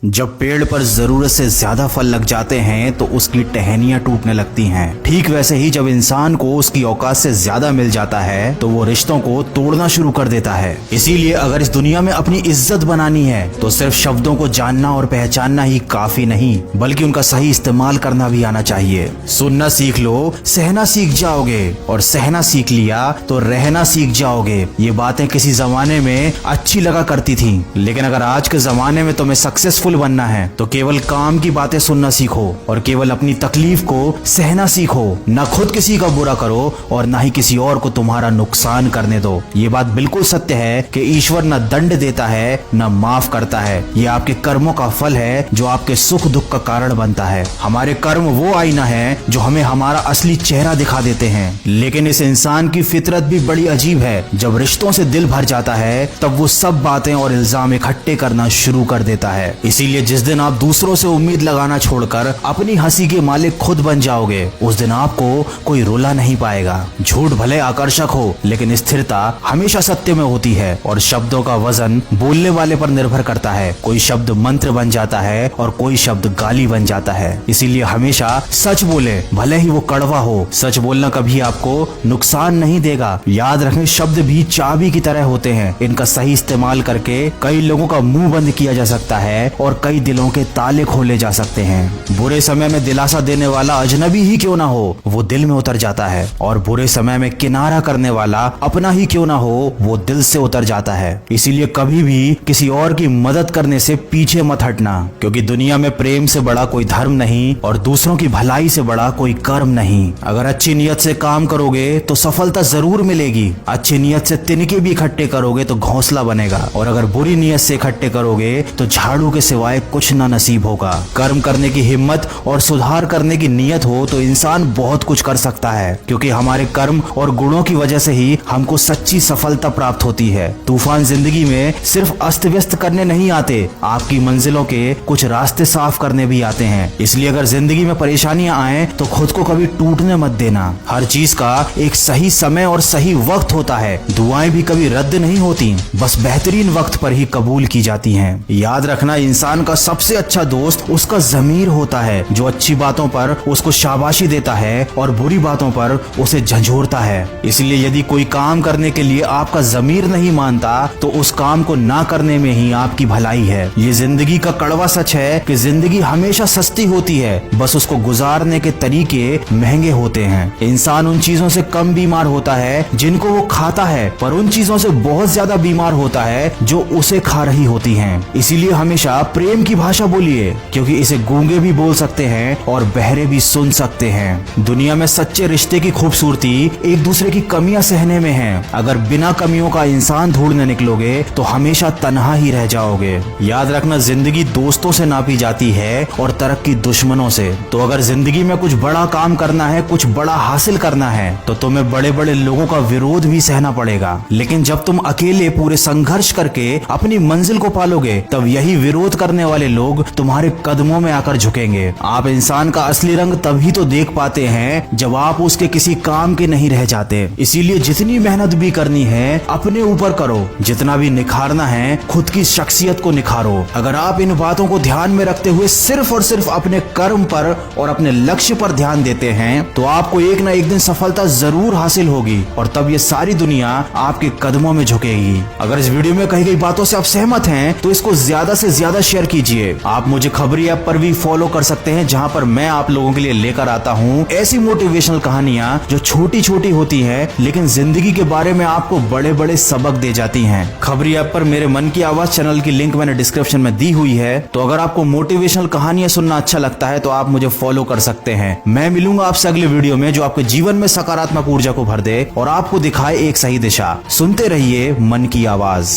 जब पेड़ पर जरूरत से ज्यादा फल लग जाते हैं तो उसकी टहनियां टूटने लगती हैं। ठीक वैसे ही जब इंसान को उसकी औकात से ज्यादा मिल जाता है तो वो रिश्तों को तोड़ना शुरू कर देता है। इसीलिए अगर इस दुनिया में अपनी इज्जत बनानी है तो सिर्फ शब्दों को जानना और पहचानना ही काफी नहीं, बल्कि उनका सही इस्तेमाल करना भी आना चाहिए। सुनना सीख लो, सहना सीख जाओगे, और सहना सीख लिया तो रहना सीख जाओगे। ये बातें किसी जमाने में अच्छी लगा करती थी, लेकिन अगर आज के जमाने में तुम्हें सक्सेसफुल बनना है तो केवल काम की बातें सुनना सीखो और केवल अपनी तकलीफ को सहना सीखो। न खुद किसी का बुरा करो और न ही किसी और को तुम्हारा नुकसान करने दो। ये बात बिल्कुल सत्य है कि ईश्वर न दंड देता है न माफ करता है। ये आपके कर्मों का फल है जो आपके सुख दुख का कारण बनता है। हमारे कर्म वो आईना है जो हमें हमारा असली चेहरा दिखा देते हैं। लेकिन इस इंसान की फितरत भी बड़ी अजीब है। जब रिश्तों से दिल भर जाता है तब वो सब बातें और इल्जाम इकट्ठे करना शुरू कर देता है। इसीलिए जिस दिन आप दूसरों से उम्मीद लगाना छोड़कर अपनी हंसी के मालिक खुद बन जाओगे, उस दिन आपको कोई रुला नहीं पाएगा। झूठ भले आकर्षक हो, लेकिन स्थिरता हमेशा सत्य में होती है, और शब्दों का वजन बोलने वाले पर निर्भर करता है। कोई शब्द मंत्र बन जाता है और कोई शब्द गाली बन जाता है। इसीलिए हमेशा सच बोले, भले ही वो कड़वा हो। सच बोलना कभी आपको नुकसान नहीं देगा। याद रखें, शब्द भी चाबी की तरह होते हैं। इनका सही इस्तेमाल करके कई लोगों का मुंह बंद किया जा सकता है और कई दिलों के ताले खोले जा सकते हैं। बुरे समय में दिलासा देने वाला अजनबी ही क्यों ना हो, वो दिल में उतर जाता है, और बुरे समय में किनारा करने वाला अपना ही क्यों ना हो, वो दिल से उतर जाता है। इसीलिए कभी भी किसी और की मदद करने से पीछे मत हटना, क्योंकि दुनिया में प्रेम से बड़ा कोई धर्म नहीं और दूसरों की भलाई से बड़ा कोई कर्म नहीं। अगर अच्छी नियत से काम करोगे तो सफलता जरूर मिलेगी। अच्छी नियत से तिनके भी इकट्ठे करोगे तो घोंसला बनेगा, और अगर बुरी नियत से इकट्ठे करोगे तो झाड़ू के सिवाय कुछ ना नसीब होगा। कर्म करने की हिम्मत और सुधार करने की नियत हो तो इंसान बहुत कुछ कर सकता है, क्योंकि हमारे कर्म और गुणों की वजह से ही हमको सच्ची सफलता प्राप्त होती है। तूफान जिंदगी में सिर्फ अस्त व्यस्त करने नहीं आते, आपकी मंजिलों के कुछ रास्ते साफ करने भी आते हैं। इसलिए अगर जिंदगी में परेशानियां आए तो खुद को कभी टूटने मत देना। हर चीज का एक सही समय और सही वक्त होता है। दुआएं भी कभी रद्द नहीं होती, बस बेहतरीन वक्त पर ही कबूल की जाती हैं। याद रखना, इंसान का सबसे अच्छा दोस्त उसका ज़मीर होता है, जो अच्छी बातों पर उसको शाबाशी देता है और बुरी बातों पर उसे झंझोरता है। इसलिए यदि कोई काम करने के लिए आपका ज़मीर नहीं मानता तो उस काम को ना करने में ही आपकी भलाई है। ये जिंदगी का कड़वा सच है कि जिंदगी हमेशा सस्ती होती है, बस उसको गुजारने के तरीके महंगे होते हैं। इंसान उन चीजों से कम बीमार होता है जिनको वो खाता है, पर उन चीजों से बहुत ज्यादा बीमार होता है जो उसे खा रही होती हैं। इसीलिए हमेशा प्रेम की भाषा बोलिए, क्योंकि इसे गूंगे भी बोल सकते हैं और बहरे भी सुन सकते हैं। दुनिया में सच्चे रिश्ते की खूबसूरती एक दूसरे की कमियां सहने में है। अगर बिना कमियों का इंसान ढूंढने निकलोगे तो हमेशा तन्हा ही रह जाओगे। याद रखना, जिंदगी दोस्तों से नापी जाती है और तरक्की दुश्मनों से। तो अगर जिंदगी में कुछ बड़ा काम करना है, कुछ बड़ा हासिल करना है, तो तुम्हें बड़े बड़े लोगों का विरोध भी सहना पड़ेगा। लेकिन जब तुम अकेले पूरे संघर्ष करके अपनी मंजिल को पालोगे, तब यही विरोध करने वाले लोग तुम्हारे कदमों में आकर झुकेंगे। आप इंसान का असली रंग तभी तो देख पाते हैं जब आप उसके किसी काम के नहीं रह जाते। इसीलिए जितनी मेहनत भी करनी है अपने ऊपर करो, जितना भी निखारना है खुद की शख्सियत को निखारो। अगर आप इन बातों को ध्यान में रखते हुए सिर्फ और सिर्फ अपने कर्म पर और अपने लक्ष्य पर ध्यान देते हैं तो आपको एक ना एक दिन सफलता जरूर हासिल होगी, और तब ये सारी दुनिया आपके कदमों में झुकेगी। अगर इस वीडियो में कही गई बातों से आप सहमत हैं तो इसको ज्यादा से ज्यादा शेयर कीजिए। आप मुझे खबरी ऐप पर भी फॉलो कर सकते हैं, जहां पर मैं आप लोगों के लिए लेकर आता हूं ऐसी मोटिवेशनल कहानियां जो छोटी छोटी होती हैं लेकिन जिंदगी के बारे में आपको बड़े बड़े सबक दे जाती हैं। खबरी ऐप पर मेरे मन की आवाज चैनल की लिंक मैंने डिस्क्रिप्शन में दी हुई है, तो अगर आपको मोटिवेशनल कहानियां सुनना अच्छा लगता है तो आप मुझे फॉलो कर सकते हैं। मैं मिलूंगा आपसे अगले वीडियो में जो आपके जीवन में सकारात्मक ऊर्जा को भर दे और आपको दिखाए एक सही दिशा। सुनते रहिए मन की आवाज।